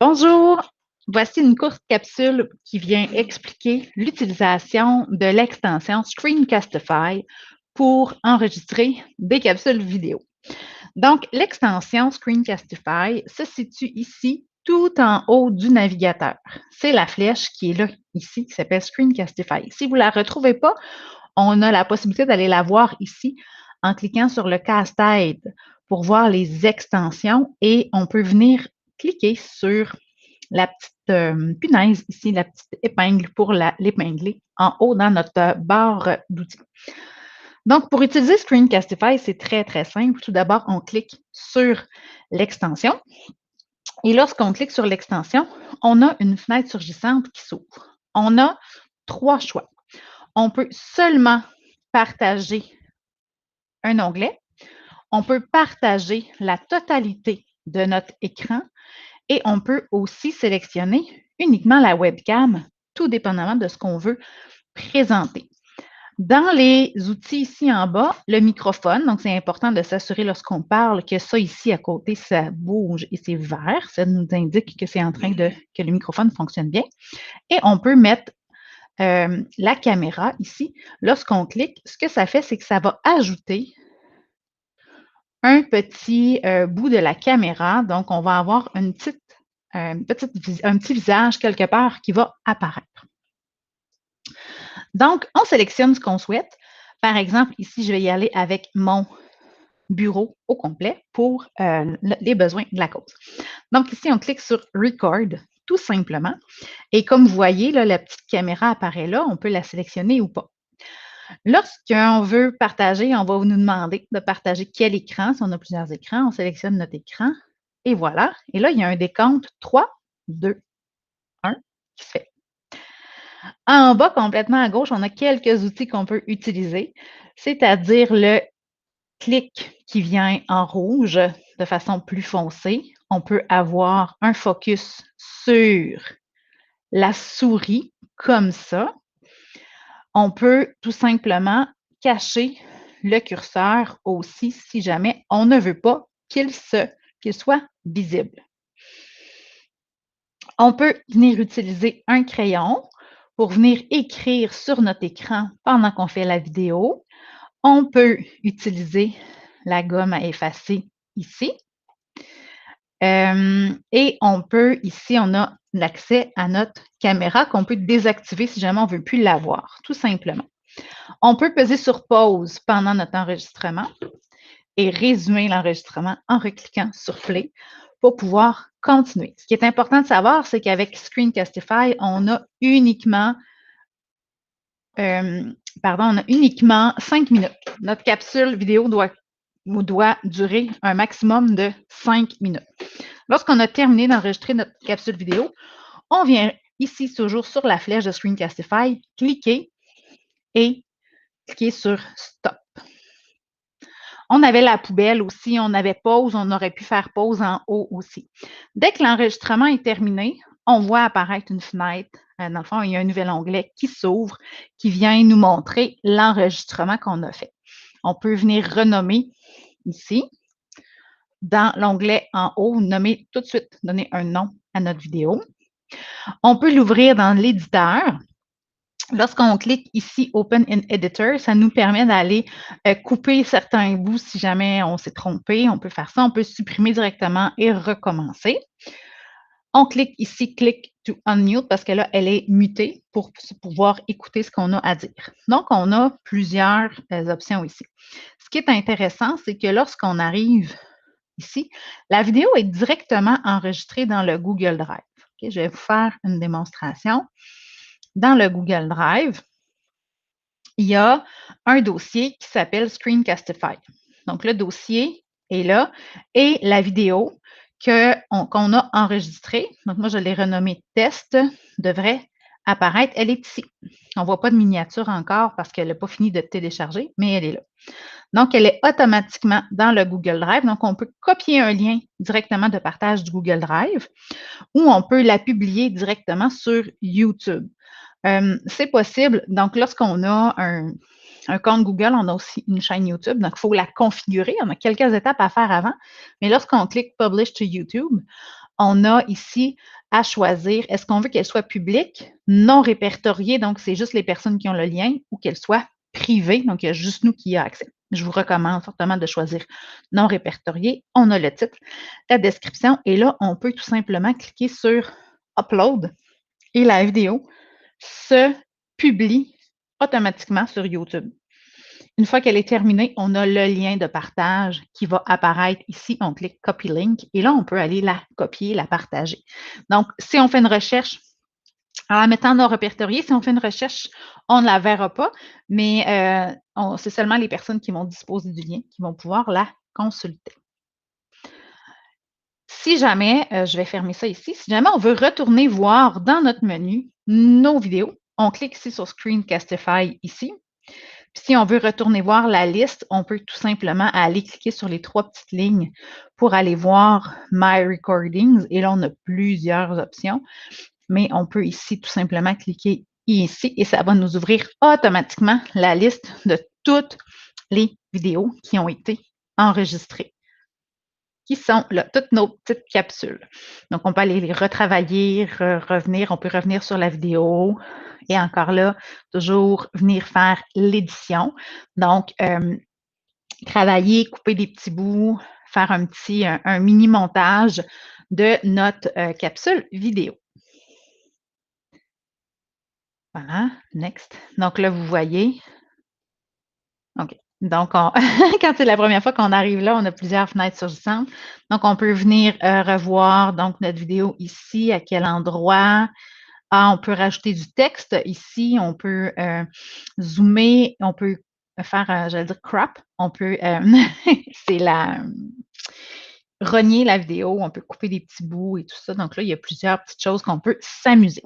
Bonjour, voici une courte capsule qui vient expliquer l'utilisation de l'extension Screencastify pour enregistrer des capsules vidéo. Donc, l'extension Screencastify se situe ici tout en haut du navigateur. C'est la flèche qui est là, ici, qui s'appelle Screencastify. Si vous ne la retrouvez pas, on a la possibilité d'aller la voir ici en cliquant sur le casse-tête pour voir les extensions et on peut venir cliquer sur la petite punaise ici, la petite épingle pour l'épingler en haut dans notre barre d'outils. Donc, pour utiliser Screencastify, c'est très, très simple. Tout d'abord, on clique sur l'extension. Et lorsqu'on clique sur l'extension, on a une fenêtre surgissante qui s'ouvre. On a trois choix. On peut seulement partager un onglet. On peut partager la totalité de notre écran et on peut aussi sélectionner uniquement la webcam, tout dépendamment de ce qu'on veut présenter. Dans les outils ici en bas, le microphone, donc c'est important de s'assurer lorsqu'on parle que ça ici à côté, ça bouge et c'est vert. Ça nous indique que c'est en train que le microphone fonctionne bien. Et on peut mettre la caméra ici. Lorsqu'on clique, ce que ça fait, c'est que ça va ajouter un petit bout de la caméra. Donc, on va avoir un petit visage quelque part qui va apparaître. Donc, on sélectionne ce qu'on souhaite. Par exemple, ici, je vais y aller avec mon bureau au complet pour les besoins de la cause. Donc, ici, on clique sur Record, tout simplement. Et comme vous voyez, là, la petite caméra apparaît là. On peut la sélectionner ou pas. Lorsqu'on veut partager, on va nous demander de partager quel écran. Si on a plusieurs écrans, on sélectionne notre écran. Et voilà. Et là, il y a un décompte 3, 2, 1 qui se fait. En bas, complètement à gauche, on a quelques outils qu'on peut utiliser, c'est-à-dire le clic qui vient en rouge de façon plus foncée. On peut avoir un focus sur la souris comme ça. On peut tout simplement cacher le curseur aussi si jamais on ne veut pas qu'il soit visible. On peut venir utiliser un crayon pour venir écrire sur notre écran pendant qu'on fait la vidéo. On peut utiliser la gomme à effacer ici. Et on peut, ici, on a l'accès à notre caméra qu'on peut désactiver si jamais on ne veut plus la voir, tout simplement. On peut peser sur pause pendant notre enregistrement et résumer l'enregistrement en recliquant sur Play pour pouvoir continuer. Ce qui est important de savoir, c'est qu'avec Screencastify, on a uniquement 5 minutes. Notre capsule vidéo doit durer un maximum de 5 minutes. Lorsqu'on a terminé d'enregistrer notre capsule vidéo, on vient ici toujours sur la flèche de Screencastify, cliquer et cliquer sur Stop. On avait la poubelle aussi, on avait pause, on aurait pu faire pause en haut aussi. Dès que l'enregistrement est terminé, on voit apparaître une fenêtre. Dans le fond, il y a un nouvel onglet qui s'ouvre, qui vient nous montrer l'enregistrement qu'on a fait. On peut venir renommer ici, dans l'onglet en haut, nommer tout de suite, donner un nom à notre vidéo. On peut l'ouvrir dans l'éditeur. Lorsqu'on clique ici Open in Editor, ça nous permet d'aller couper certains bouts si jamais on s'est trompé. On peut faire ça. On peut supprimer directement et recommencer. On clique ici Click to Unmute parce que là, elle est mutée pour pouvoir écouter ce qu'on a à dire. Donc, on a plusieurs options ici. Ce qui est intéressant, c'est que lorsqu'on arrive ici, la vidéo est directement enregistrée dans le Google Drive. Okay, je vais vous faire une démonstration. Dans le Google Drive, il y a un dossier qui s'appelle Screencastify. Donc, le dossier est là et la vidéo qu'on a enregistrée, donc moi, je l'ai renommée Test, devrait apparaître. Elle est ici. On ne voit pas de miniature encore parce qu'elle n'a pas fini de télécharger, mais elle est là. Donc, elle est automatiquement dans le Google Drive. Donc, on peut copier un lien directement de partage du Google Drive ou on peut la publier directement sur YouTube. C'est possible. Donc, lorsqu'on a un compte Google, on a aussi une chaîne YouTube. Donc, il faut la configurer. On a quelques étapes à faire avant. Mais lorsqu'on clique Publish to YouTube, on a ici à choisir, est-ce qu'on veut qu'elle soit publique, non répertoriée, donc c'est juste les personnes qui ont le lien, ou qu'elle soit privée, donc il y a juste nous qui y a accès. Je vous recommande fortement de choisir non répertorié. On a le titre, la description, et là, on peut tout simplement cliquer sur Upload et la vidéo se publie automatiquement sur YouTube. Une fois qu'elle est terminée, on a le lien de partage qui va apparaître ici. On clique Copy Link et là, on peut aller la copier, la partager. Donc, si on fait une recherche, en la mettant non répertoriée, si on fait une recherche, on ne la verra pas, mais c'est seulement les personnes qui vont disposer du lien qui vont pouvoir la consulter. Si jamais, je vais fermer ça ici, si jamais on veut retourner voir dans notre menu nos vidéos, on clique ici sur Screencastify ici. Puis si on veut retourner voir la liste, on peut tout simplement aller cliquer sur les 3 petites lignes pour aller voir My Recordings. Et là, on a plusieurs options, mais on peut ici tout simplement cliquer ici et ça va nous ouvrir automatiquement la liste de toutes les vidéos qui ont été enregistrées, qui sont là, toutes nos petites capsules. Donc, on peut aller les retravailler, revenir, on peut revenir sur la vidéo et encore là, toujours venir faire l'édition. Donc, travailler, couper des petits bouts, faire un mini montage de notre capsule vidéo. Voilà, next. Donc là, vous voyez. OK. Donc, quand c'est la première fois qu'on arrive là, on a plusieurs fenêtres surgissantes. Donc, on peut venir revoir donc, notre vidéo ici, à quel endroit. Ah, on peut rajouter du texte ici, on peut zoomer, on peut faire, j'allais dire crop, on peut, c'est rogner la vidéo, on peut couper des petits bouts et tout ça. Donc là, il y a plusieurs petites choses qu'on peut s'amuser.